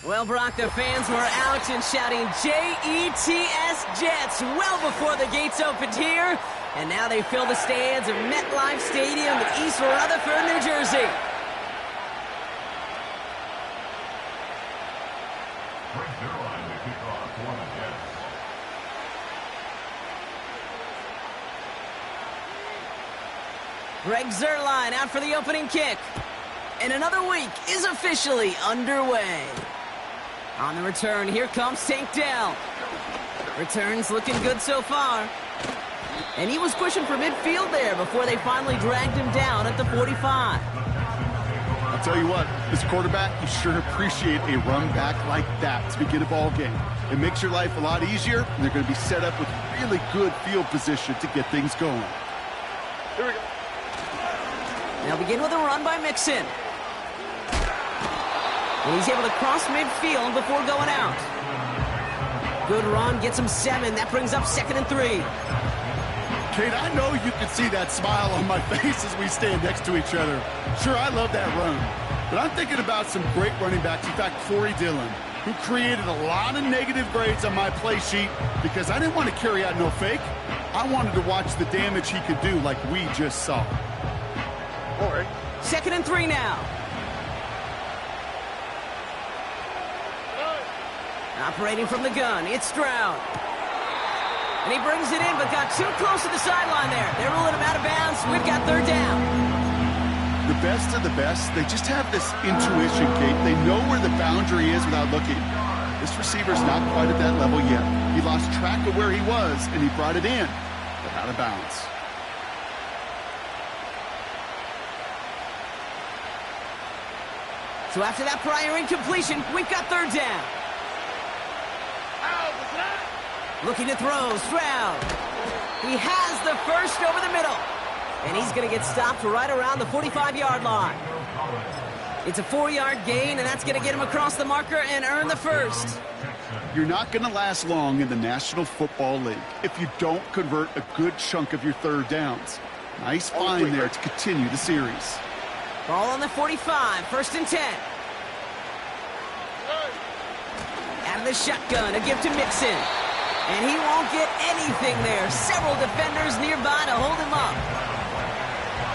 Well, Brock, the fans were out and shouting J-E-T-S Jets well before the gates opened here. And now they fill the stands of MetLife Stadium in East Rutherford, New Jersey. Greg Zuerlein out for the opening kick. And another week is officially underway. On the return, here comes Tank Dell. Returns looking good so far. And he was pushing for midfield there before they finally dragged him down at the 45. I'll tell you what, this quarterback, you sure appreciate a run back like that to begin a ball game. It makes your life a lot easier, and they're going to be set up with really good field position to get things going. Here we go. They'll begin with a run by Mixon. And he's able to cross midfield before going out. Good run, gets him 7. That brings up 2nd and 3. Kate, I know you can see that smile on my face as we stand next to each other. Sure, I love that run. But I'm thinking about some great running backs. In fact, Corey Dillon, who created a lot of negative grades on my play sheet because I didn't want to carry out no fake. I wanted to watch the damage he could do like we just saw. All right. 2nd and 3 now. Operating from the gun, it's Stroud. And he brings it in, but got too close to the sideline there. They're ruling him out of bounds. We've got 3rd down. The best of the best, they just have this intuition, Kate. They know where the boundary is without looking. This receiver's not quite at that level yet. He lost track of where he was, and he brought it in, but out of bounds. So after that prior incompletion, we've got 3rd down. Looking to throw, Stroud. He has the first over the middle. And he's going to get stopped right around the 45-yard line. It's a 4-yard gain, and that's going to get him across the marker and earn the first. You're not going to last long in the National Football League if you don't convert a good chunk of your 3rd downs. Nice find there to continue the series. Ball on the 45, 1st and 10. Out of the shotgun, a give to Mixon. And he won't get anything there. Several defenders nearby to hold him up.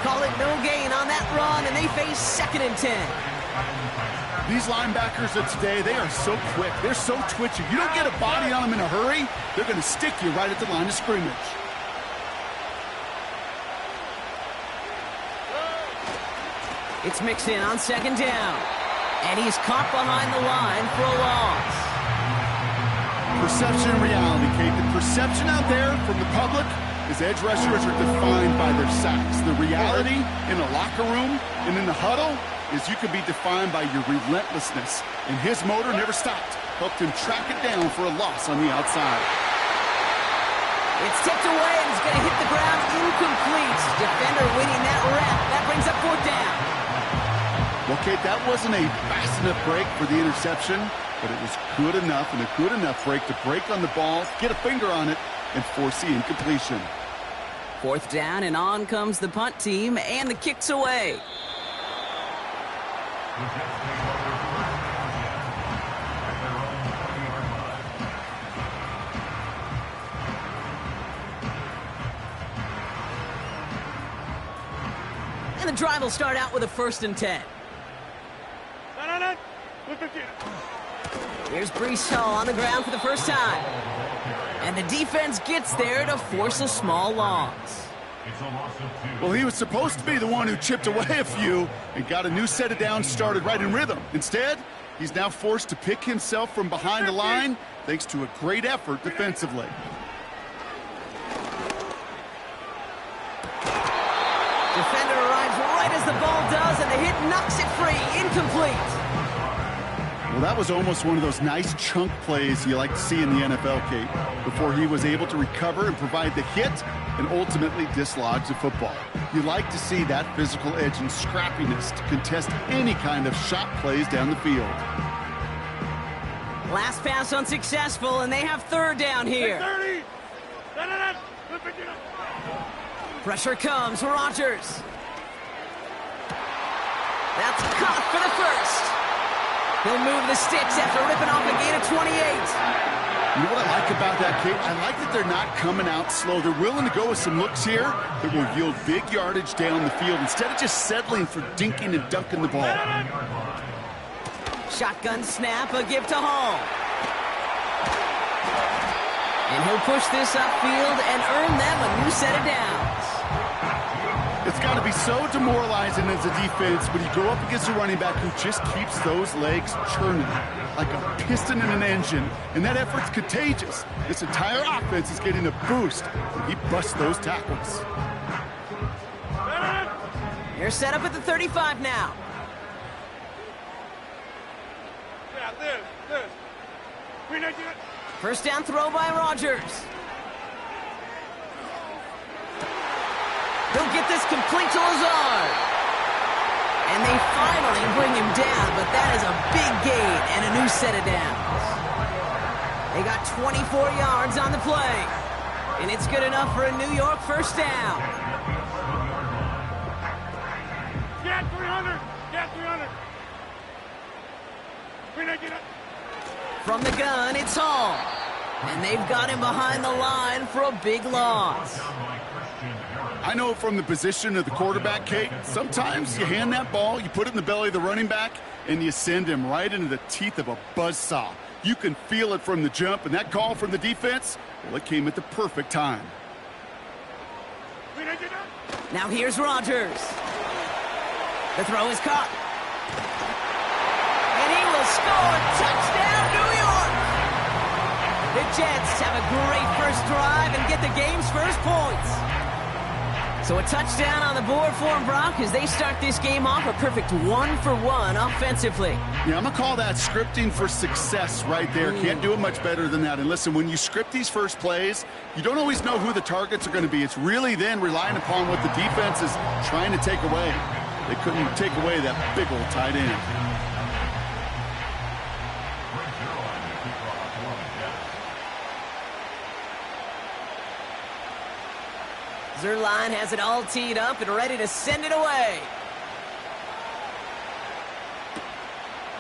Call it no gain on that run, and they face 2nd and 10. These linebackers of today, they are so quick. They're so twitchy. You don't get a body on them in a hurry, they're going to stick you right at the line of scrimmage. It's Mixon on 2nd down. And he's caught behind the line for a loss. Perception and reality, Kate. The perception out there from the public is edge rushers are defined by their sacks. The reality in a locker room and in the huddle is you can be defined by your relentlessness. And his motor never stopped. Helped him track it down for a loss on the outside. It's tipped away and it's going to hit the ground incomplete. Defender winning that rep. That brings up 4th down. Well, Kate, that wasn't a fast enough break for the interception, but it was good enough and a good enough break to break on the ball, get a finger on it, and force the incompletion. 4th down, and on comes the punt team, and the kick's away. And the drive will start out with a 1st and 10. Here's Breece Hall on the ground for the first time. And the defense gets there to force a small loss. Well, he was supposed to be the one who chipped away a few and got a new set of downs started right in rhythm. Instead, he's now forced to pick himself from behind the line thanks to a great effort defensively. Defender arrives right as the ball does, and the hit knocks it free. Incomplete. Well, that was almost one of those nice chunk plays you like to see in the NFL, Kate, before he was able to recover and provide the hit and ultimately dislodge the football. You like to see that physical edge and scrappiness to contest any kind of shot plays down the field. Last pass unsuccessful, and they have 3rd down here. Pressure comes, Rodgers. That's caught for the first. He'll move the sticks after ripping off a gain of 28. You know what I like about that, Kate? I like that they're not coming out slow. They're willing to go with some looks here that will yield big yardage down the field instead of just settling for dinking and dunking the ball. Shotgun snap, a give to Hall. And he'll push this upfield and earn them a new set of downs. It's got to be so demoralizing as a defense when you go up against a running back who just keeps those legs churning like a piston in an engine, and that effort's contagious. This entire offense is getting a boost when he busts those tackles. They're set up at the 35 now. First down throw by Rodgers. He'll get this complete to Lazard. And they finally bring him down, but that is a big gain and a new set of downs. They got 24 yards on the play, and it's good enough for a New York first down. Get 300! Get 300! From the gun, it's Hall. And they've got him behind the line for a big loss. I know from the position of the quarterback, Kate, sometimes you hand that ball, you put it in the belly of the running back, and you send him right into the teeth of a buzzsaw. You can feel it from the jump, and that call from the defense, well, it came at the perfect time. Now here's Rodgers. The throw is caught. And he will score. Touchdown, New York! The Jets have a great first drive and get the game's first points. So a touchdown on the board for them, Brock, as they start this game off a perfect 1-for-1 offensively. Yeah, I'm going to call that scripting for success right there. Can't do it much better than that. And listen, when you script these first plays, you don't always know who the targets are going to be. It's really then relying upon what the defense is trying to take away. They couldn't take away that big old tight end. Zerline has it all teed up and ready to send it away.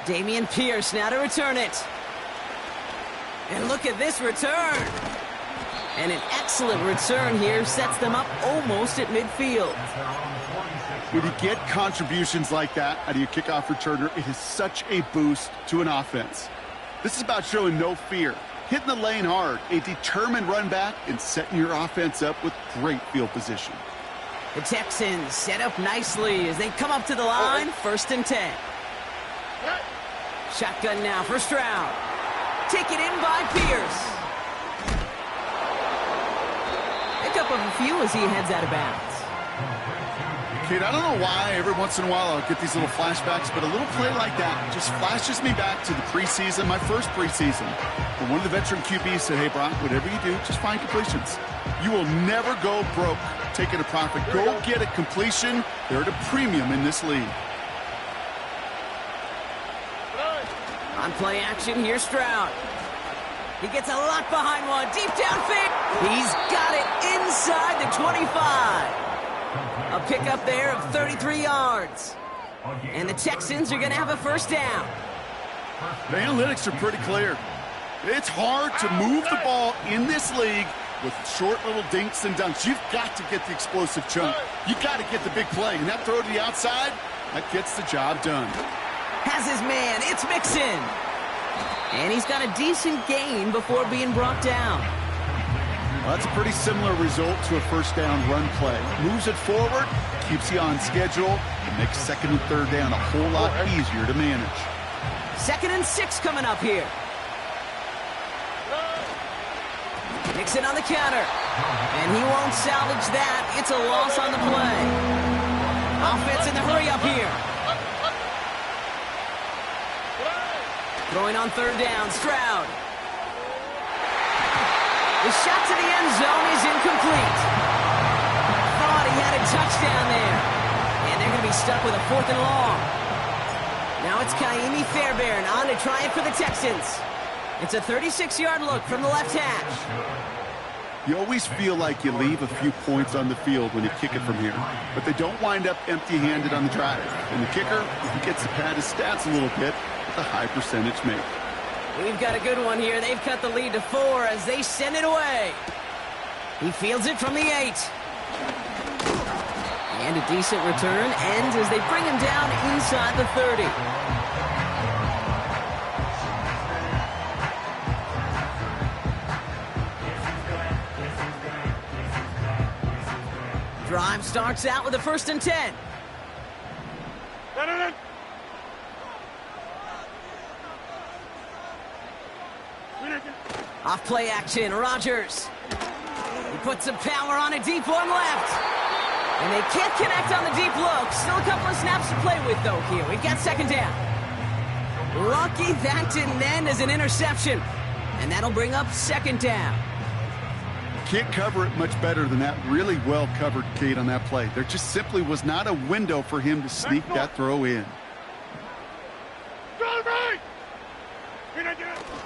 Dameon Pierce now to return it. And look at this return. And an excellent return here sets them up almost at midfield. When you get contributions like that out of your kickoff returner, it is such a boost to an offense. This is about showing no fear, hitting the lane hard, a determined run back, and setting your offense up with great field position. The Texans set up nicely as they come up to the line, 1st and 10. Shotgun now for Stroud. Taken in by Pierce. Pick up a few as he heads out of bounds. Kid, I don't know why every once in a while I'll get these little flashbacks, but a little play like that just flashes me back to the preseason, my first preseason. And one of the veteran QBs said, hey, Brock, whatever you do, just find completions. You will never go broke taking a profit. Go get a completion. They're at a premium in this league. On play action, here's Stroud. He gets a lot behind one. Deep downfield. He's got it inside the 25. A pickup there of 33 yards. And the Texans are going to have a first down. The analytics are pretty clear. It's hard to move the ball in this league with short little dinks and dunks. You've got to get the explosive chunk. You've got to get the big play. And that throw to the outside, that gets the job done. Has his man. It's Mixon. And he's got a decent gain before being brought down. Well, that's a pretty similar result to a first down run play. Moves it forward, keeps you on schedule, and makes 2nd and 3rd down a whole lot easier to manage. 2nd and 6 coming up here. Mixon on the counter. And he won't salvage that. It's a loss on the play. Offense in the hurry up here. Throwing on 3rd down, Stroud. The shot to the end zone is incomplete. Thought he had a touchdown there. And they're going to be stuck with a 4th and long. Now it's Kaimi Fairbairn on to try it for the Texans. It's a 36-yard look from the left hash. You always feel like you leave a few points on the field when you kick it from here. But they don't wind up empty-handed on the drive. And the kicker, he gets to pad his stats a little bit. the high percentage make. We've got a good one here. They've cut the lead to 4 as they send it away. He fields it from the 8. And a decent return ends as they bring him down inside the 30. Drive starts out with a 1st and 10. Off play action, Rodgers. He puts some power on a deep one left. And they can't connect on the deep look. Still a couple of snaps to play with, though, here. We've got 2nd down. Lucky that didn't end as an interception. And that'll bring up 2nd down. Can't cover it much better than that. Really well covered, Kate, on that play. There just simply was not a window for him to sneak that throw in.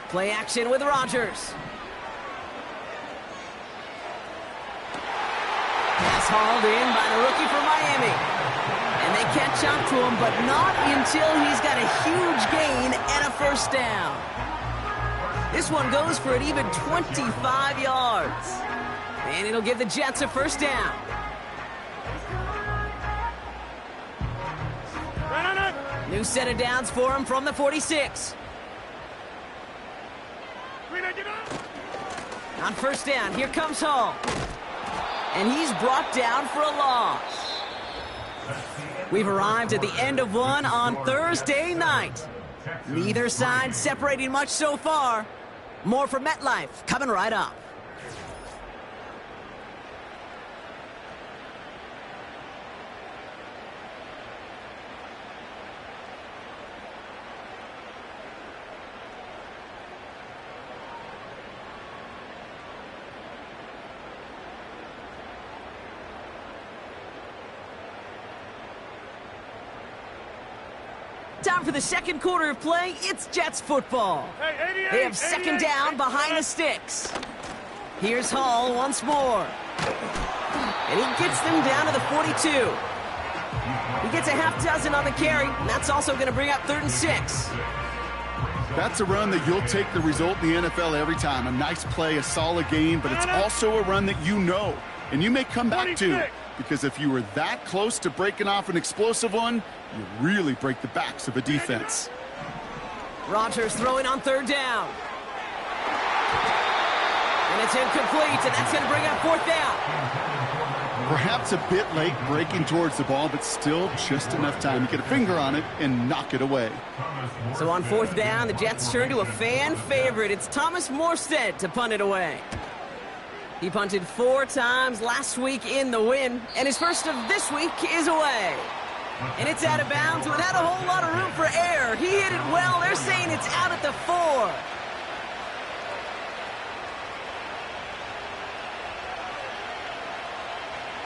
Play action with Rodgers. Pass hauled in by the rookie from Miami. And they catch up to him, but not until he's got a huge gain and a 1st down. This one goes for an even 25 yards. And it'll give the Jets a 1st down. New set of downs for him from the 46. On 1st down, here comes Hall. And he's brought down for a loss. We've arrived at the end of one on Thursday night. Neither side separating much so far. More from MetLife coming right up. Time for the 2nd quarter of play. It's Jets football. They have 2nd down behind the sticks. Here's Hall once more. And he gets them down to the 42. He gets a half dozen on the carry, and that's also going to bring up 3rd and 6. That's a run that you'll take the result in the NFL every time. A nice play, a solid game, but it's also a run that you know, and you may come back to. Because if you were that close to breaking off an explosive one, you really break the backs of a defense. Rodgers throwing on 3rd down. And it's incomplete, and that's going to bring up 4th down. Perhaps a bit late breaking towards the ball, but still just enough time to get a finger on it and knock it away. So on 4th down, the Jets turn to a fan favorite. It's Thomas Morstead to punt it away. He punted 4 times last week in the win, and his first of this week is away. And it's out of bounds without a whole lot of room for error. He hit it well. They're saying it's out at the 4.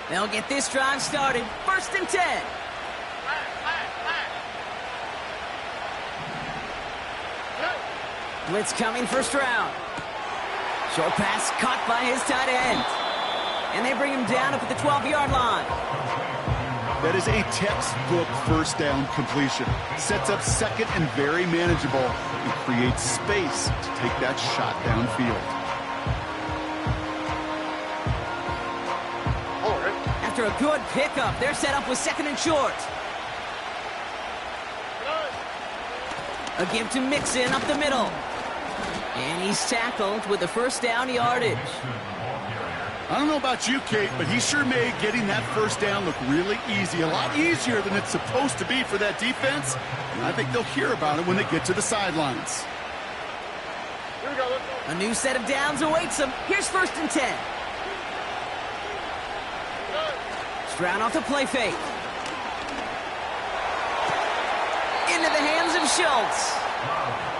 They'll get this drive started. 1st and 10. Blitz coming 1st round. Short pass caught by his tight end. And they bring him down up at the 12-yard line. That is a textbook 1st down completion. Sets up 2nd and very manageable. And creates space to take that shot downfield. After a good pickup, they're set up with 2nd and short. A give to Mixon up the middle. And he's tackled with the 1st down yardage. I don't know about you, Kate, but he sure made getting that 1st down look really easy. A lot easier than it's supposed to be for that defense. And I think they'll hear about it when they get to the sidelines. A new set of downs awaits them. Here's 1st and 10. Stroud off the play fake. Into the hands of Schultz.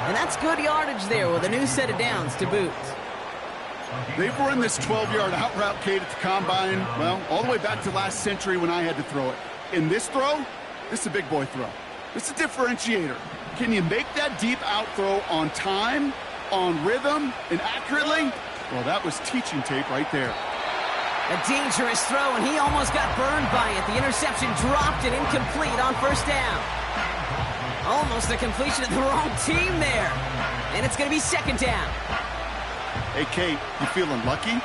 And that's good yardage there with a new set of downs to boot. They've run this 12-yard out route, Kate, at the combine, well, all the way back to last century when I had to throw it. In this throw, this is a big boy throw. This is a differentiator. Can you make that deep out throw on time, on rhythm, and accurately? Well, that was teaching tape right there. A dangerous throw, and he almost got burned by it. The interception dropped and incomplete on 1st down. Almost a completion of the wrong team there. And it's going to be second down. Hey, Kate, you feeling lucky?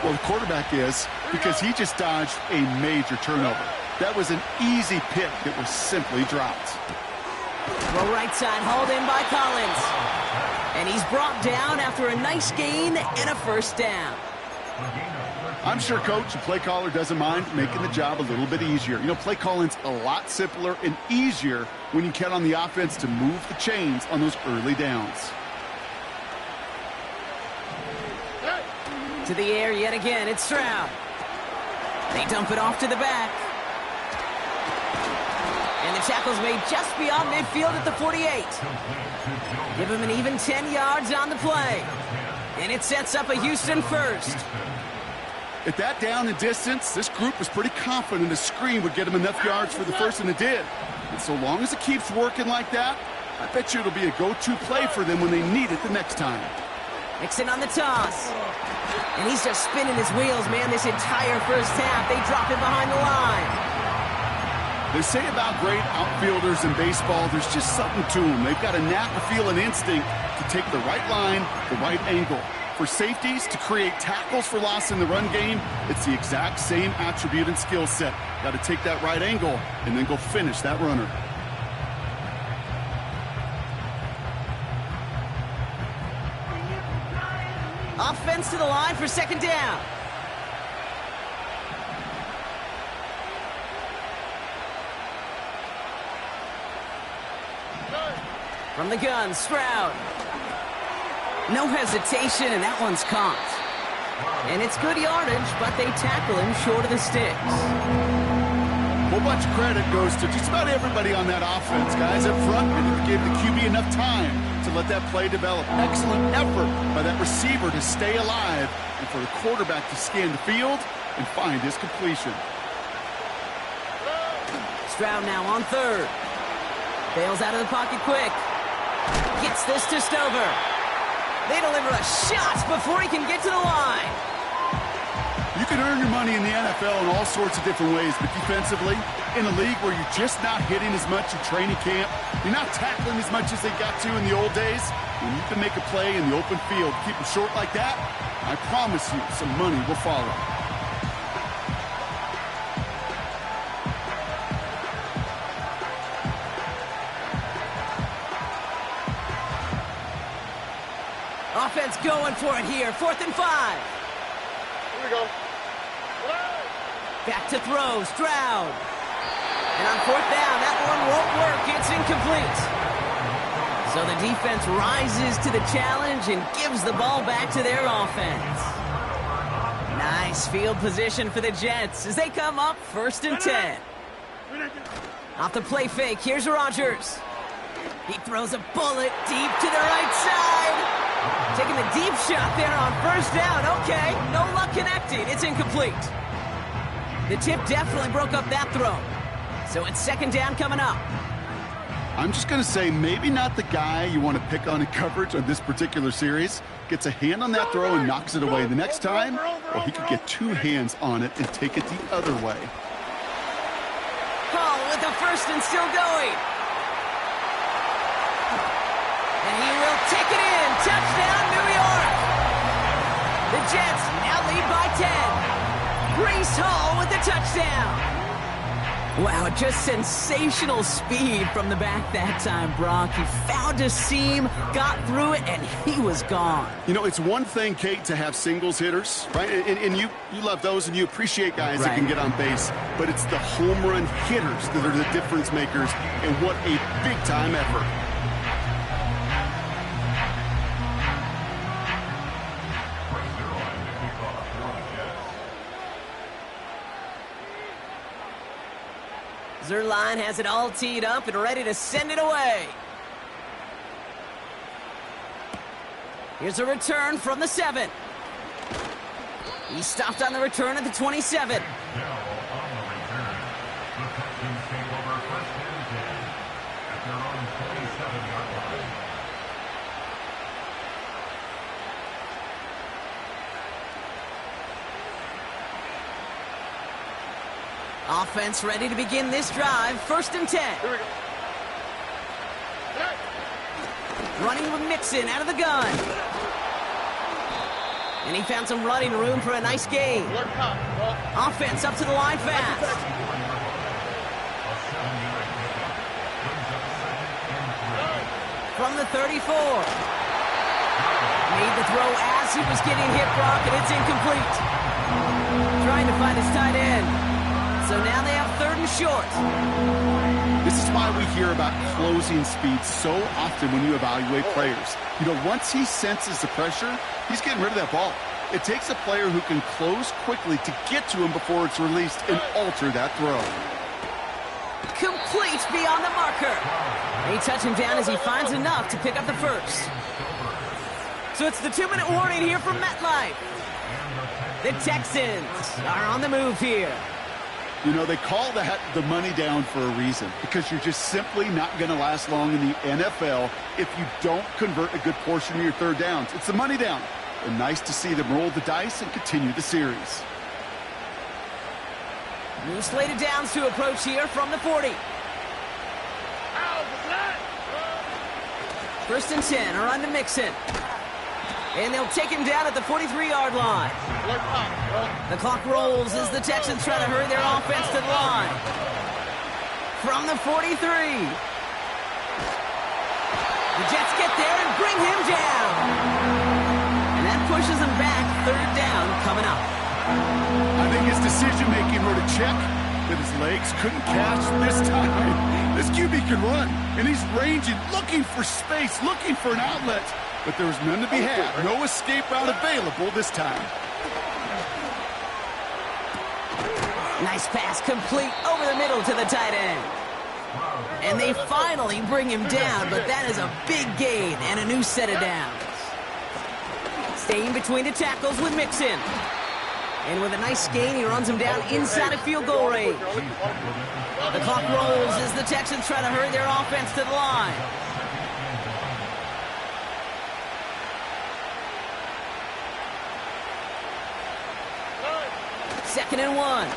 Well, the quarterback is, because he just dodged a major turnover. That was an easy pick that was simply dropped. Well, right side hauled in by Collins. And he's brought down after a nice gain and a first down. I'm sure coach and play caller doesn't mind making the job a little bit easier. You know, play calling's a lot simpler and easier when you count on the offense to move the chains on those early downs. To the air yet again, it's Stroud. They dump it off to the back. And the tackle's made just beyond midfield at the 48. Give him an even 10 yards on the play. And it sets up a Houston first. At that down and distance, this group was pretty confident a screen would get them enough yards for the first, and it did. And so long as it keeps working like that, I bet you it'll be a go-to play for them when they need it the next time. Nixon on the toss. And he's just spinning his wheels, man, this entire first half. They drop him behind the line. They say about great outfielders in baseball, there's just something to them. They've got a knack, a feel, an instinct to take the right line, the right angle. For safeties to create tackles for loss in the run game, it's the exact same attribute and skill set. Got to take that right angle and then go finish that runner. Offense to the line for second down. From the gun, Stroud. No hesitation, and that one's caught. And it's good yardage, but they tackle him short of the sticks. A whole bunch of credit goes to just about everybody on that offense. Guys up front, and gave the QB enough time to let that play develop. Excellent effort by that receiver to stay alive and for the quarterback to scan the field and find his completion. Stroud now on third. Bails out of the pocket quick. Gets this to Stover. They deliver a shot before he can get to the line. You can earn your money in the NFL in all sorts of different ways, but defensively, in a league where you're just not hitting as much in training camp, you're not tackling as much as they got to in the old days, when you can make a play in the open field, keep them short like that, I promise you some money will follow. Offense going for it here. 4th and 5. Here we go. Back to throw. Stroud. And on 4th down, that one won't work. It's incomplete. So the defense rises to the challenge and gives the ball back to their offense. Nice field position for the Jets as they come up 1st and 10. Off the play fake, here's Rodgers. He throws a bullet deep to the right side. Taking the deep shot there on 1st down. Okay, no luck connecting. It's incomplete. The tip definitely broke up that throw. So it's 2nd down coming up. I'm just going to say maybe not the guy you want to pick on in coverage on this particular series. Gets a hand on that throw and knocks it away. The next time, well, he could get 2 hands on it and take it the other way. Hall with the 1st and still going. And he will take it in. Touchdown, New York. The Jets now lead by 10. Breece Hall with the touchdown. Wow, just sensational speed from the back that time, Brock. He found a seam, got through it, and he was gone. You know, it's one thing, Kate, to have singles hitters, right? And you love those, and you appreciate guys that can get on base. But it's the home run hitters that are the difference makers, and what a big-time effort. Zerline has it all teed up and ready to send it away. Here's a return from the 7. He stopped on the return at the 27. Now on the return, the Texans take over 1st and 10 at their own 27-yard line. Offense ready to begin this drive. 1st and 10. Here we go. Running with Mixon out of the gun. And he found some running room for a nice gain. Offense up to the line fast. From the 34. Made the throw as he was getting hit, Brock, and it's incomplete. Trying to find his tight end. So now they have 3rd and short. This is why we hear about closing speed so often when you evaluate players. You know, once he senses the pressure, he's getting rid of that ball. It takes a player who can close quickly to get to him before it's released and alter that throw. Complete beyond the marker. They touch him down as he finds enough to pick up the first. So it's the 2-minute warning here from MetLife. The Texans are on the move here. You know, they call that the money down for a reason, because you're just simply not going to last long in the NFL if you don't convert a good portion of your 3rd downs. It's the money down. And nice to see them roll the dice and continue the series. New slated downs to approach here from the 40. 1st and 10, a run to Mixon. And they'll take him down at the 43-yard line. The clock rolls as the Texans try to hurry their offense to the line. From the 43. The Jets get there and bring him down. And that pushes them back. 3rd down coming up. I think his decision-making wrote a check that his legs couldn't catch this time. This QB can run, and he's ranging, looking for space, looking for an outlet. But there was none to be had. No escape route available this time. Nice pass complete over the middle to the tight end. And they finally bring him down, but that is a big gain and a new set of downs. Staying between the tackles with Mixon. And with a nice gain, he runs him down inside of field goal range. The clock rolls as the Texans try to hurry their offense to the line. Second and 1.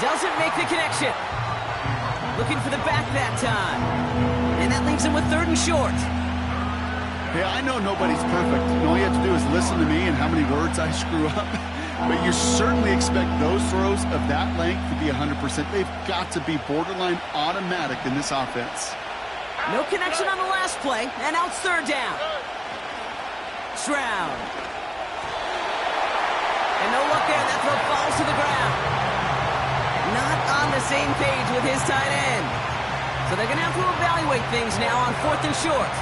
Doesn't make the connection. Looking for the back that time. And that leaves him with 3rd and short. Yeah, I know nobody's perfect. And all you have to do is listen to me and how many words I screw up. But you certainly expect those throws of that length to be 100%. They've got to be borderline automatic in this offense. No connection on the last play, and now it's 3rd down. Stroud. And no luck there. That throw falls to the ground. Not on the same page with his tight end. So they're going to have to evaluate things now on 4th and short.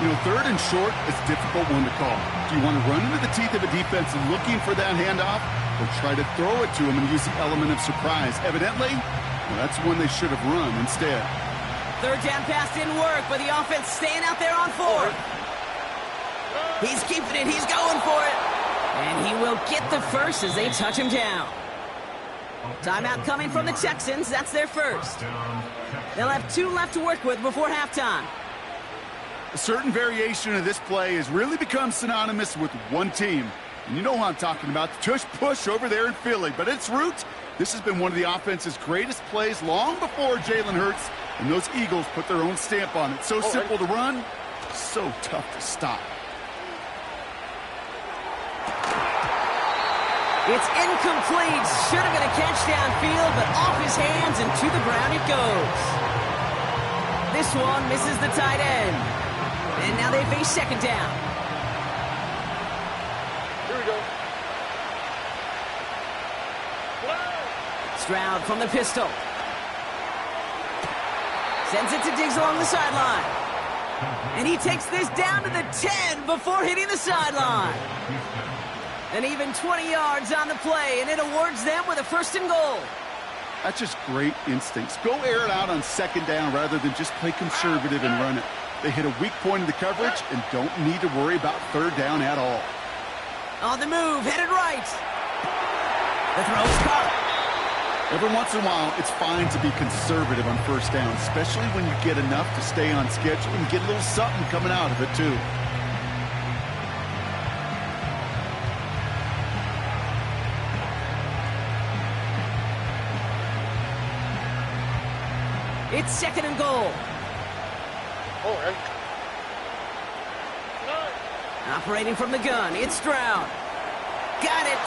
You know, 3rd and short is a difficult one to call. Do you want to run into the teeth of a defense looking for that handoff, or try to throw it to him and use the element of surprise? Evidently, well, that's one they should have run instead. 3rd down pass didn't work, but the offense staying out there on 4th. He's keeping it. He's going for it. And he will get the first as they touch him down. Timeout coming from the Texans. That's their first. They'll have 2 left to work with before halftime. A certain variation of this play has really become synonymous with one team. And you know who I'm talking about, the tush push over there in Philly. But at its roots, this has been one of the offense's greatest plays long before Jalen Hurts and those Eagles put their own stamp on it. So simple to run, so tough to stop. It's incomplete. Should have been a catch downfield, but off his hands and to the ground it goes. This one misses the tight end. And now they face 2nd down. Here we go. Stroud from the pistol. Sends it to Diggs along the sideline. And he takes this down to the 10 before hitting the sideline. And even 20 yards on the play, and it awards them with a 1st and goal. That's just great instincts. Go air it out on 2nd down rather than just play conservative and run it. They hit a weak point in the coverage and don't need to worry about 3rd down at all. On the move, headed right. The throw's caught. Every once in a while, it's fine to be conservative on 1st down, especially when you get enough to stay on schedule and get a little something coming out of it, too. It's 2nd and goal. All right. Operating from the gun, it's Stroud. Got it.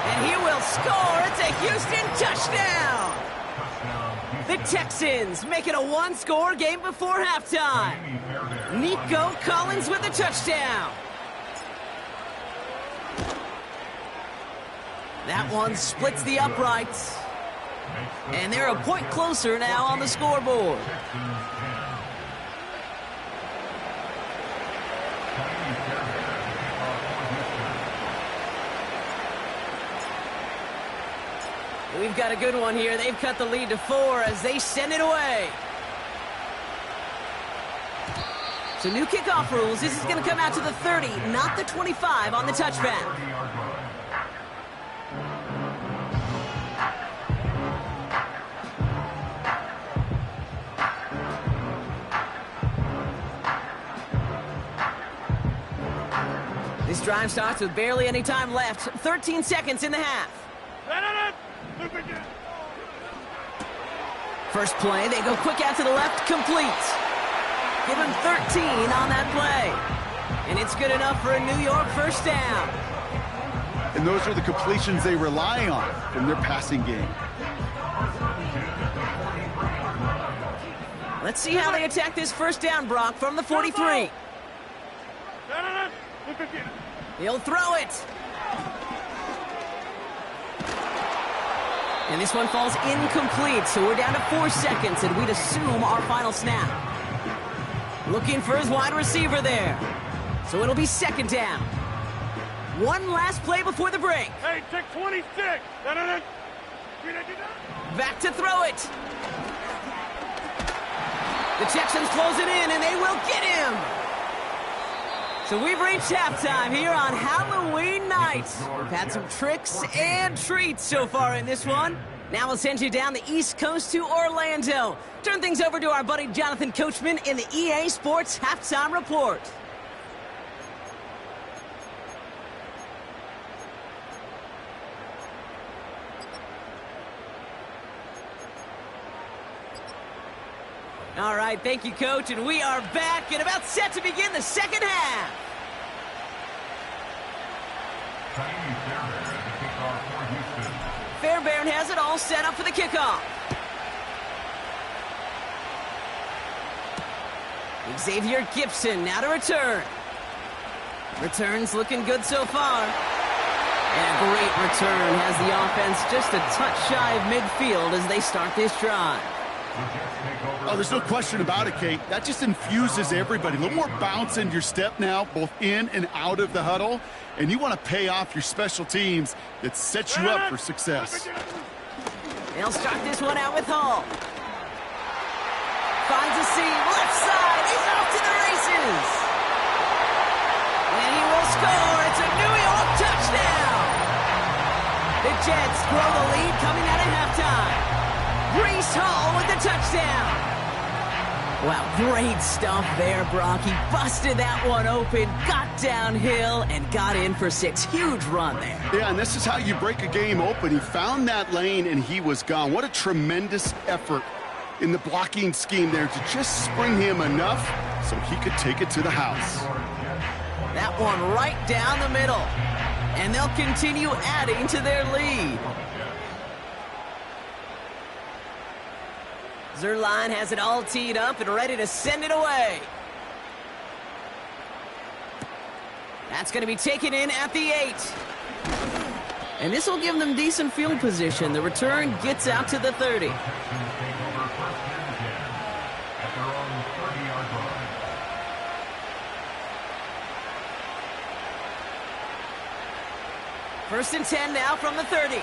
And he will score. It's a Houston touchdown. The Texans make it a one-score game before halftime. Nico Collins with a touchdown. That one splits the uprights. And they're a point closer now on the scoreboard. We've got a good one here. They've cut the lead to 4 as they send it away. So new kickoff rules. This is going to come out to the 30, not the 25 on the touchback. This drive starts with barely any time left. 13 seconds in the half. First play, they go quick out to the left, complete. Give him 13 on that play. And it's good enough for a New York first down. And those are the completions they rely on from their passing game. Let's see how they attack this first down, Brock, from the 43. He'll throw it. And this one falls incomplete, so we're down to 4 seconds, and we'd assume our final snap. Looking for his wide receiver there. So it'll be second down. One last play before the break. Hey, check 26. Back to throw it. The Texans close it in, and they will get him. So we've reached halftime here on Halloween night. We've had some tricks and treats so far in this one. Now we'll send you down the East Coast to Orlando. Turn things over to our buddy Jonathan Coachman in the EA Sports Halftime Report. All right, thank you, Coach, and we are back and about set to begin the second half. Fairbairn has it all set up for the kickoff. Xavier Gibson now to return. Returns looking good so far. And a great return has the offense just a touch shy of midfield as they start this drive. Oh, there's no question about it, Kate. That just infuses everybody. A little more bounce in your step now, both in and out of the huddle. And you want to pay off your special teams that sets you up for success. They'll start this one out with Hall. Finds a seam, left side. He's off to the races. And he will score. It's a New York touchdown. The Jets grow the lead coming out of halftime. Breece Hall with the touchdown. Wow, great stuff there, Brock. He busted that one open, got downhill, and got in for 6. Huge run there. Yeah, and this is how you break a game open. He found that lane, and he was gone. What a tremendous effort in the blocking scheme there to just spring him enough so he could take it to the house. That one right down the middle. And they'll continue adding to their lead. Zerline has it all teed up and ready to send it away. That's going to be taken in at the 8. And this will give them decent field position. The return gets out to the 30. First and 10 now from the 30.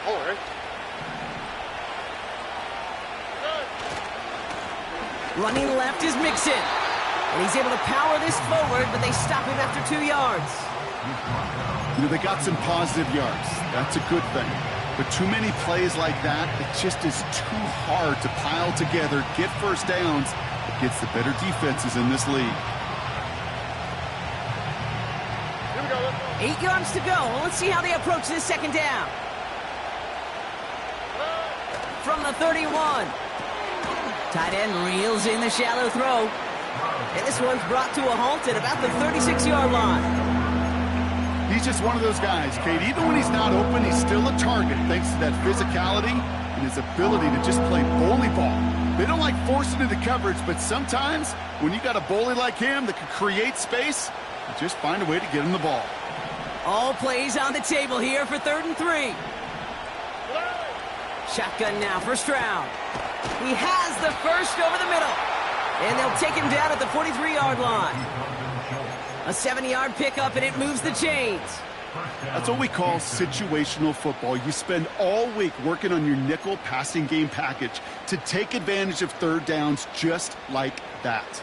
All right. Running left is Mixon. And he's able to power this forward, but they stop him after 2 yards. You know, they got some positive yards. That's a good thing. But too many plays like that, it just is too hard to pile together, get first downs against the better defenses in this league. Here we go. Let's go. 8 yards to go. Well, let's see how they approach this second down. From the 31. Tight end reels in the shallow throw. And this one's brought to a halt at about the 36-yard line. He's just one of those guys, Kate. Even when he's not open, he's still a target thanks to that physicality and his ability to just play bully ball. They don't like forcing into coverage, but sometimes when you got a bully like him that can create space, you just find a way to get him the ball. All plays on the table here for 3rd and 3. Shotgun now, first round. He has the first over the middle. And they'll take him down at the 43-yard line. A 70-yard pickup, and it moves the chains. That's what we call situational football. You spend all week working on your nickel passing game package to take advantage of 3rd downs just like that.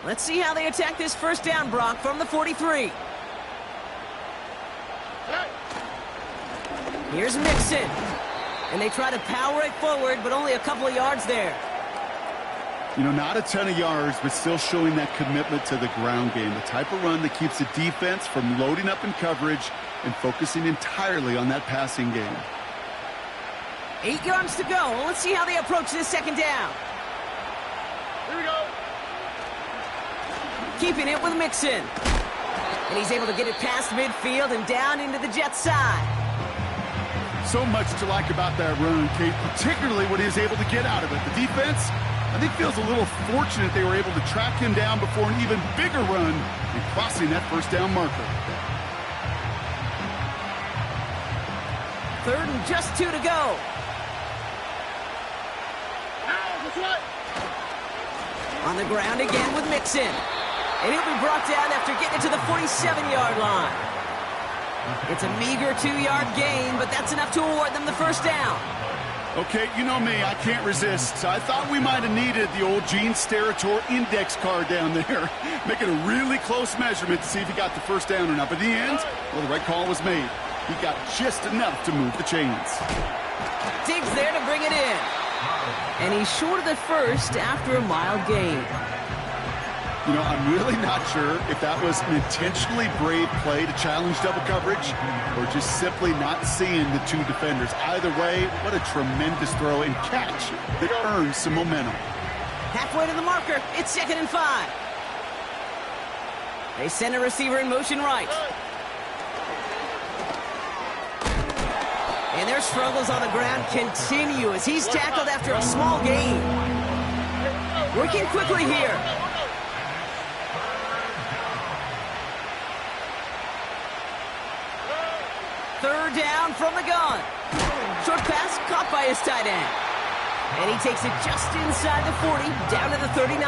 Let's see how they attack this first down, Brock, from the 43. Here's Mixon. And they try to power it forward, but only a couple of yards there. You know, not a ton of yards, but still showing that commitment to the ground game. The type of run that keeps the defense from loading up in coverage and focusing entirely on that passing game. 8 yards to go. Let's see how they approach this second down. Here we go. Keeping it with Mixon. And he's able to get it past midfield and down into the Jets' side. So much to like about that run, Kate, particularly what he was able to get out of it. The defense, I think, feels a little fortunate they were able to track him down before an even bigger run and crossing that first down marker. 3rd and just 2 to go. On the ground again with Mixon. And he'll be brought down after getting it to the 47-yard line. It's a meager 2-yard gain, but that's enough to award them the first down. Okay, you know me, I can't resist. I thought we might have needed the old Gene Steratore index card down there, making a really close measurement to see if he got the first down or not. But in the end, well, the right call was made. He got just enough to move the chains. Diggs there to bring it in. And he's short of the first after a mild gain. You know, I'm really not sure if that was an intentionally brave play to challenge double coverage or just simply not seeing the two defenders. Either way, what a tremendous throw and catch that earns some momentum. Halfway to the marker, it's 2nd and 5. They send a receiver in motion right. And their struggles on the ground continue as he's tackled after a small gain. Working quickly here. 3rd down from the gun. Short pass caught by his tight end. And he takes it just inside the 40, down to the 39.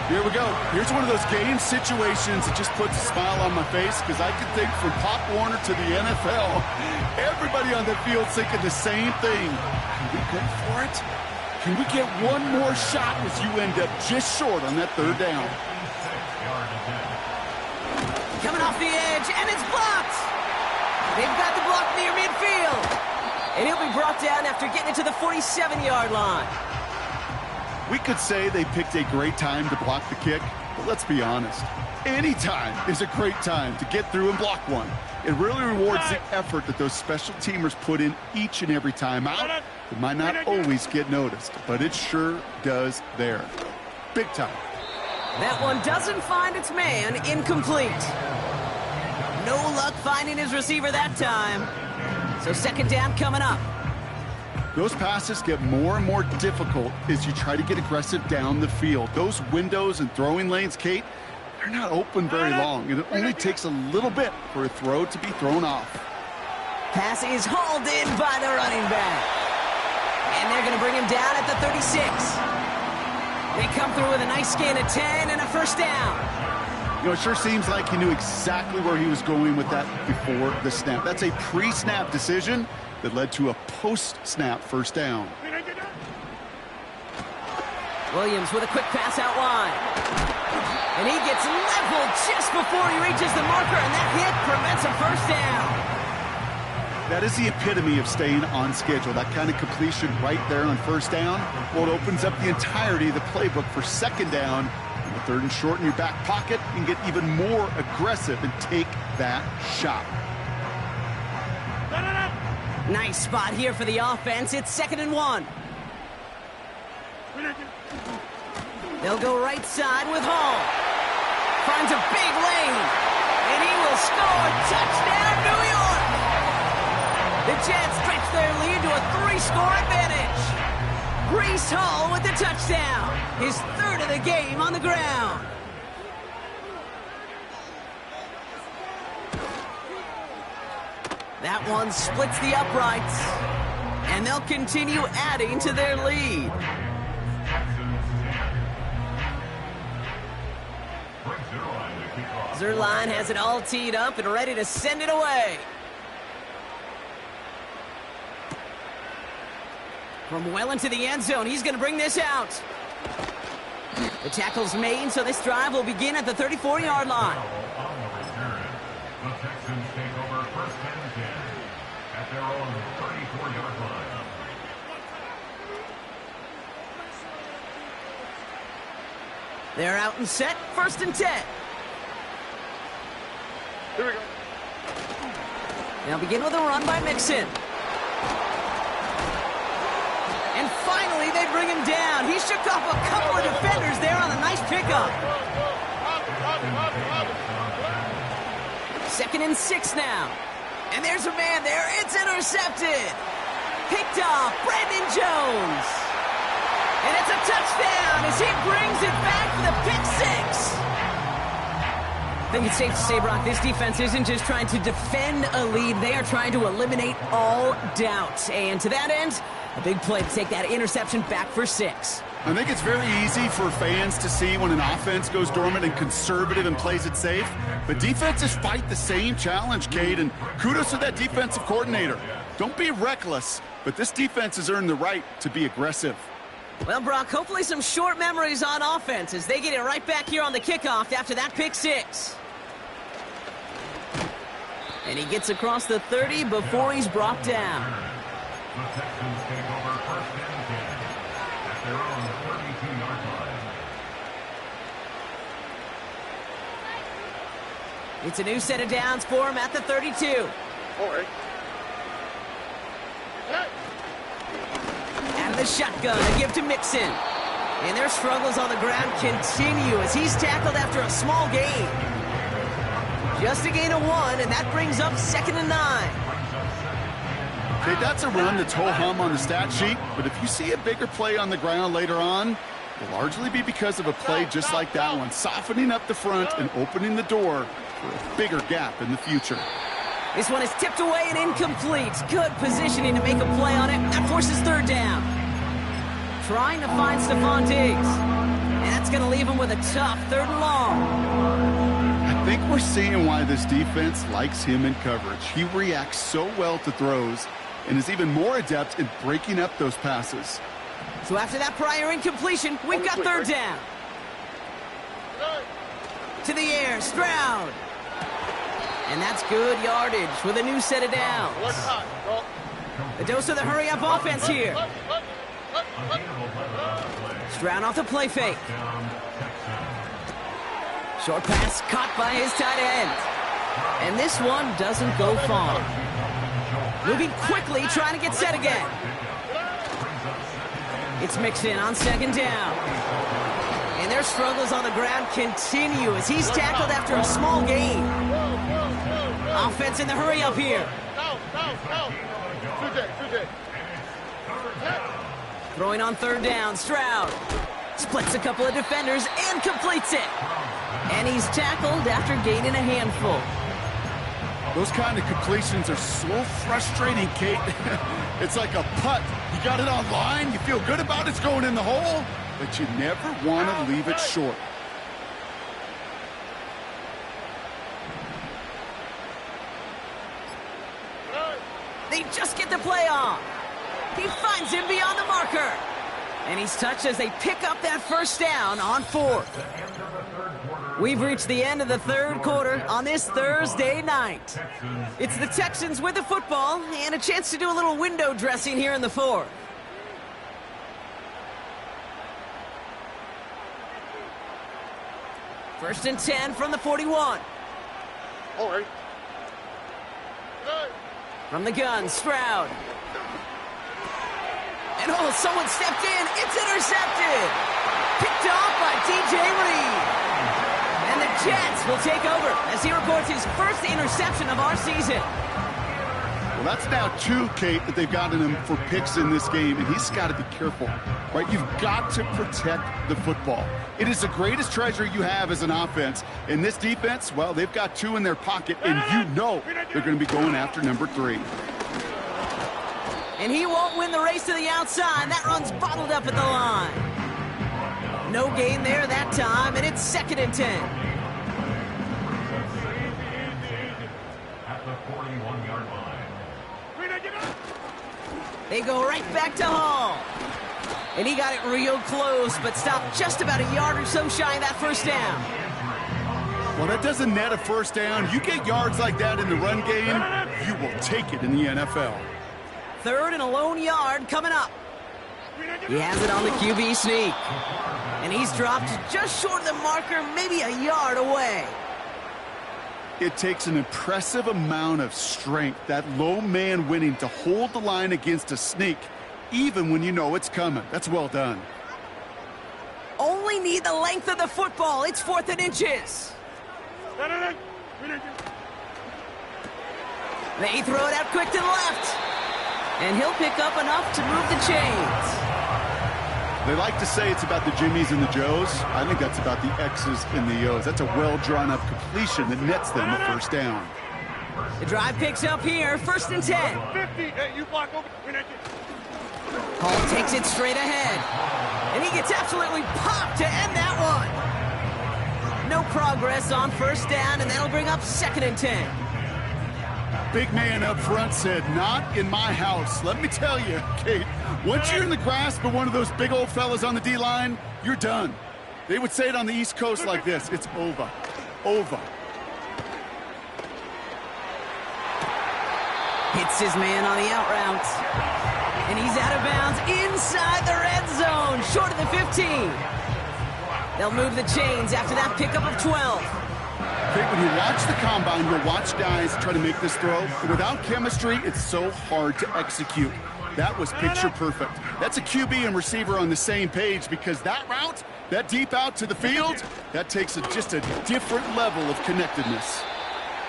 Here we go. Here's one of those game situations that just puts a smile on my face because I can think from Pop Warner to the NFL, everybody on the field thinking the same thing. Can we go for it? Can we get one more shot as you end up just short on that 3rd down? Coming off the edge, and it's blocked. They've got the block near midfield. And he'll be brought down after getting it to the 47-yard line. We could say they picked a great time to block the kick, but let's be honest. Any time is a great time to get through and block one. It really rewards the effort that those special teamers put in each and every time out. It might not always get noticed, but it sure does there. Big time. That one doesn't find its man. Incomplete. No luck finding his receiver that time. So 2nd down coming up. Those passes get more and more difficult as you try to get aggressive down the field. Those windows and throwing lanes, Kate, they're not open very long, and it only takes a little bit for a throw to be thrown off. Pass is hauled in by the running back. And they're going to bring him down at the 36. They come through with a nice gain of 10 and a first down. You know, it sure seems like he knew exactly where he was going with that before the snap. That's a pre-snap decision that led to a post-snap first down. Williams with a quick pass out wide. And he gets leveled just before he reaches the marker, and that hit prevents a first down. That is the epitome of staying on schedule. That kind of completion right there on first down. Well, it opens up the entirety of the playbook for 2nd down. And the Third and short in your back pocket, you can get even more aggressive and take that shot. Nice spot here for the offense. It's 2nd and 1. They'll go right side with Hall. Finds a big lane. And he will score. Touchdown, New York! The Jets stretch their lead to a 3-score advantage. Breece Hall with the touchdown. His 3rd of the game on the ground. That one splits the uprights. And they'll continue adding to their lead. Zerline has it all teed up and ready to send it away. From well into the end zone, he's going to bring this out. The tackle's made, so this drive will begin at the 34-yard line. On the return, the Texans take over 1st and 10 at their own 34-yard line. They're out and set, 1st and 10. Here we go. They'll begin with a run by Mixon. And finally, they bring him down. He shook off a couple of defenders there on a nice pickup. 2nd and 6 now. And there's a man there. It's intercepted. Picked off Brandon Jones. And it's a touchdown as he brings it back for the pick 6. I think it's safe to say, Brock, this defense isn't just trying to defend a lead. They are trying to eliminate all doubt. And to that end, a big play to take that interception back for 6. I think it's very easy for fans to see when an offense goes dormant and conservative and plays it safe. But defenses fight the same challenge, Cade, and kudos to that defensive coordinator. Don't be reckless, but this defense has earned the right to be aggressive. Well, Brock, hopefully some short memories on offense as they get it right back here on the kickoff after that pick 6. And he gets across the 30 before he's brought down. The Texans take over 1st and 10 at their own 32-yard line. It's a new set of downs for him at the 32. All right. Out of the shotgun, a give to Mixon. And their struggles on the ground continue as he's tackled after a small gain. Just a gain of 1, and that brings up 2nd and 9. Okay, that's a run that's ho-hum on the stat sheet, but if you see a bigger play on the ground later on, it'll largely be because of a play just like that one, softening up the front and opening the door for a bigger gap in the future. This one is tipped away and incomplete. Good positioning to make a play on it. That forces 3rd down. Trying to find Stephon Diggs. And that's going to leave him with a tough 3rd and long. I think we're seeing why this defense likes him in coverage. He reacts so well to throws and is even more adept in breaking up those passes. So after that prior incompletion, we've got 3rd down. To the air, Stroud. And that's good yardage with a new set of downs. A dose of the hurry-up offense here. Stroud off the play fake. Short pass caught by his tight end. And this one doesn't go far. Moving quickly, trying to get set again. It's Mixon on 2nd down. And their struggles on the ground continue as he's tackled after a small gain. Offense in the hurry-up here. Throwing on 3rd down, Stroud. Splits a couple of defenders and completes it. And he's tackled after gaining a handful. Those kind of completions are so frustrating, Kate. It's like a putt. You got it on line, you feel good about it's going in the hole, but you never want to leave it short. They just get the play off. He finds him beyond the marker. And he's touched as they pick up that 1st down on 4th. We've reached the end of the 3rd quarter on this Thursday night. It's the Texans with the football and a chance to do a little window dressing here in the 4th. First and 10 from the 41. All right. Good. From the gun, Stroud. And oh, someone stepped in. It's intercepted. Picked off by DJ Reed. And the Jets will take over as he records his first interception of our season. Well, that's now 2, Kate, that they've gotten him for picks in this game, and he's got to be careful, right? You've got to protect the football. It is the greatest treasure you have as an offense. In this defense, well, they've got 2 in their pocket, and you know they're going to be going after number 3. And he won't win the race to the outside. That run's bottled up at the line. No gain there that time, and it's 2nd and 10. At the 41-yard line. They go right back to Hall. And he got it real close, but stopped just about a yard or so shy of that first down. Well, that doesn't net a first down. You get yards like that in the run game, you will take it in the NFL. 3rd and a lone yard coming up. He has it on the QB sneak. And he's dropped just short of the marker, maybe a yard away. It takes an impressive amount of strength, that low man winning, to hold the line against a sneak, even when you know it's coming. That's well done. Only need the length of the football. It's 4th and inches. They throw it out quick to the left. And he'll pick up enough to move the chains. They like to say it's about the Jimmies and the Joes. I think that's about the X's and the O's. That's a well-drawn-up completion that nets them a first down. The drive picks up here, 1st and 10. 50. Hey, you block over. Hall takes it straight ahead. And he gets absolutely popped to end that one. No progress on first down, and that'll bring up 2nd and 10. Big man up front said, "Not in my house." Let me tell you, Kate, once you're in the grasp of one of those big old fellas on the D-line, you're done. They would say it on the East Coast like this: it's over. Over. Hits his man on the out route. And he's out of bounds inside the red zone, short of the 15. They'll move the chains after that pickup of 12. Kate, when you watch the combine, you'll watch guys try to make this throw. Without chemistry, it's so hard to execute. That was picture perfect. That's a QB and receiver on the same page, because that route, that deep out to the field, that takes just a different level of connectedness.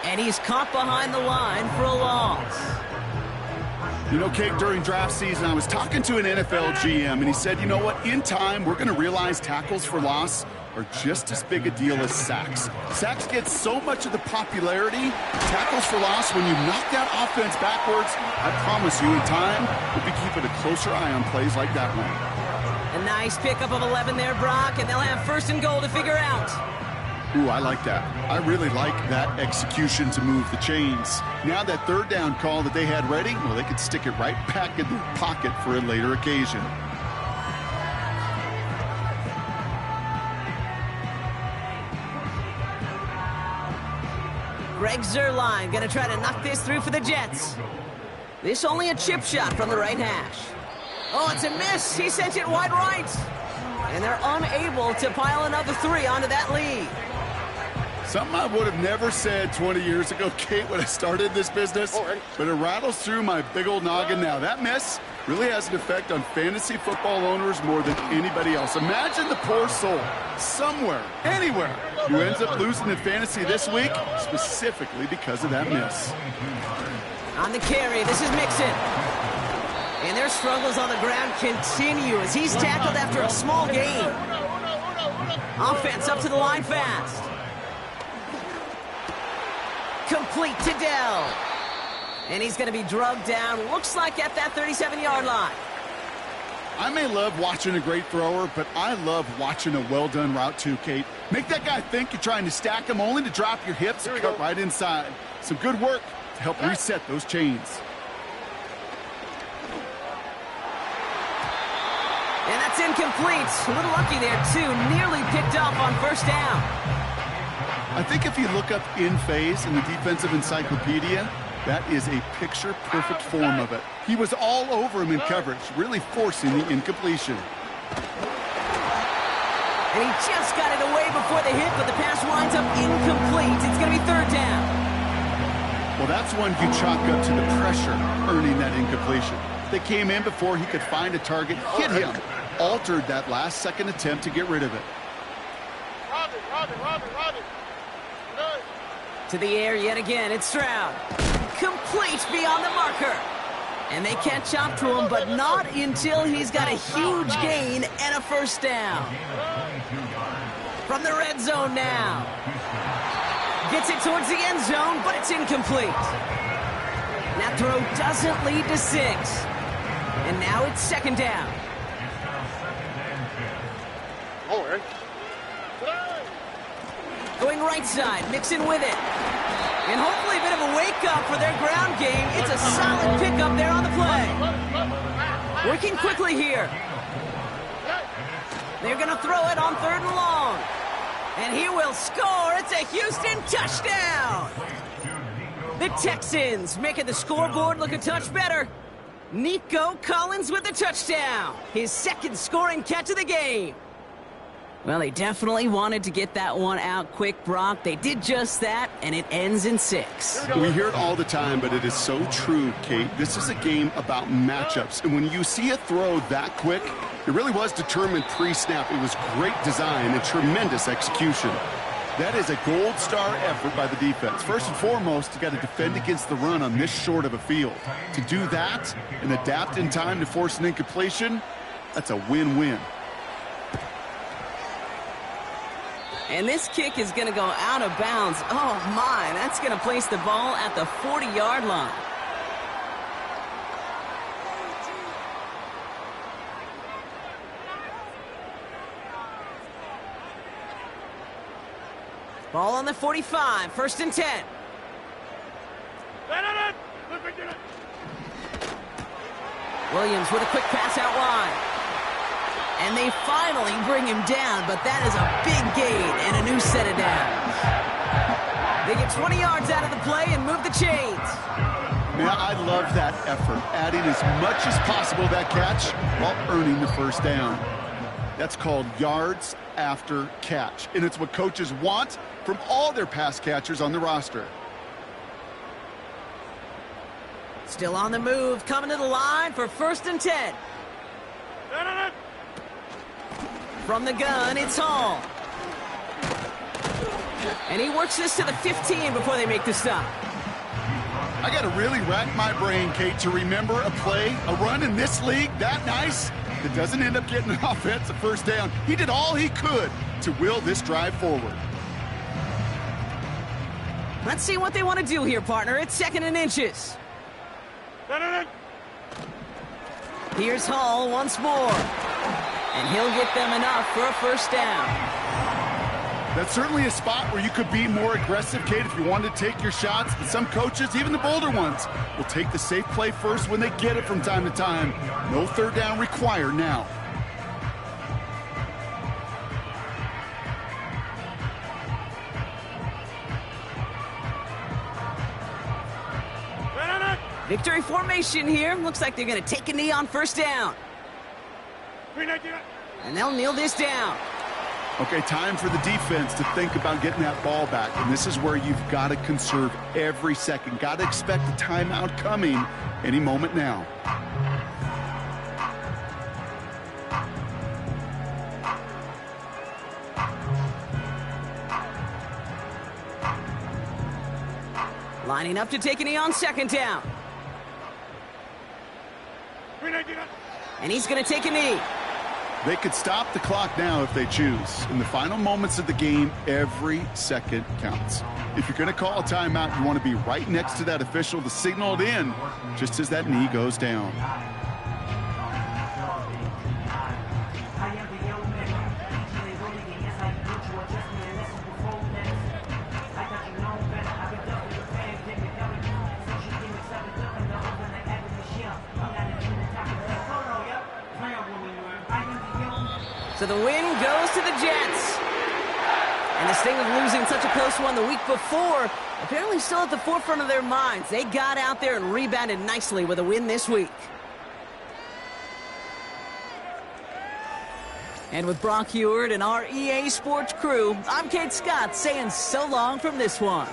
And he's caught behind the line for a loss. You know, Kate, during draft season, I was talking to an NFL GM, and he said, you know what, in time, we're going to realize tackles for loss are just as big a deal as sacks. Sacks get so much of the popularity. Tackles for loss, when you knock that offense backwards, I promise you, in time, we'll be keeping a closer eye on plays like that one. A nice pickup of 11 there, Brock, and they'll have 1st and goal to figure out. Ooh, I like that. I really like that execution to move the chains. Now that 3rd down call that they had ready, well, they could stick it right back in their pocket for a later occasion. Greg Zuerlein going to try to knock this through for the Jets. This only a chip shot from the right hash. Oh, it's a miss. He sent it wide right. And they're unable to pile another 3 onto that lead. Something I would have never said 20 years ago, Kate, when I started this business, but it rattles through my big old noggin now. That miss really has an effect on fantasy football owners more than anybody else. Imagine the poor soul somewhere, anywhere, who ends up losing in fantasy this week, specifically because of that miss. On the carry, this is Mixon. And their struggles on the ground continue as he's tackled after a small gain. Offense up to the line fast. Complete to Dell. And he's going to be drugged down, looks like at that 37-yard line. I may love watching a great thrower, but I love watching a well-done route too, Kate. Make that guy think you're trying to stack him, only to drop your hips and cut right inside. Some good work to help reset those chains. And that's incomplete. A little lucky there, too. Nearly picked up on 1st down. I think if you look up in phase in the defensive encyclopedia, that is a picture-perfect form of it. He was all over him in coverage, really forcing the incompletion. And he just got it away before the hit, but the pass winds up incomplete. It's going to be third down. Well, that's one you chalk up to the pressure earning that incompletion. They came in before he could find a target, hit him, altered that last-second attempt to get rid of it. Robin. Good. To the air yet again, it's Stroud. Complete beyond the marker. And they catch up to him, but not until he's got a huge gain and a first down. From the red zone now. Gets it towards the end zone, but it's incomplete. That throw doesn't lead to 6. And now it's second down. All right. Going right side, mixing with it. And hopefully a bit of a wake-up for their ground game. It's a solid pickup there on the play. Working quickly here. They're going to throw it on third and long. And he will score. It's a Houston touchdown. The Texans making the scoreboard look a touch better. Nico Collins with the touchdown. His second scoring catch of the game. Well, they definitely wanted to get that one out quick, Brock. They did just that, and it ends in 6. We hear it all the time, but it is so true, Kate. This is a game about matchups, and when you see a throw that quick, it really was determined pre-snap. It was great design and tremendous execution. That is a gold star effort by the defense. First and foremost, you got to defend against the run on this short of a field. To do that and adapt in time to force an incompletion, that's a win-win. And this kick is going to go out of bounds. Oh, my. That's going to place the ball at the 40-yard line. Ball on the 45. First and 10. Williams with a quick pass out wide. And they finally bring him down, but that is a big gain and a new set of downs. They get 20 yards out of the play and move the chains. Man, I love that effort, adding as much as possible to that catch while earning the first down. That's called yards after catch, and it's what coaches want from all their pass catchers on the roster. Still on the move, coming to the line for first and 10. From the gun, it's Hall. And he works this to the 15 before they make the stop. I got to really rack my brain, Kate, to remember a play, a run in this league that nice that doesn't end up getting an offensive first down. He did all he could to will this drive forward. Let's see what they want to do here, partner. It's second and inches. Here's Hall once more. And he'll get them enough for a first down. That's certainly a spot where you could be more aggressive, Kate, if you wanted to take your shots. But some coaches, even the bolder ones, will take the safe play first when they get it from time to time. No third down required now. Victory formation here. Looks like they're going to take a knee on first down. And they'll kneel this down. Okay, time for the defense to think about getting that ball back. And this is where you've got to conserve every second. Got to expect a timeout coming any moment now. Lining up to take a knee on second down. And he's going to take a knee. They could stop the clock now if they choose. In the final moments of the game, every second counts. If you're going to call a timeout, you want to be right next to that official to signal it in just as that knee goes down. So the win goes to the Jets. And the sting of losing such a close one the week before, apparently still at the forefront of their minds. They got out there and rebounded nicely with a win this week. And with Brock Heward and our EA Sports crew, I'm Kate Scott saying so long from this one.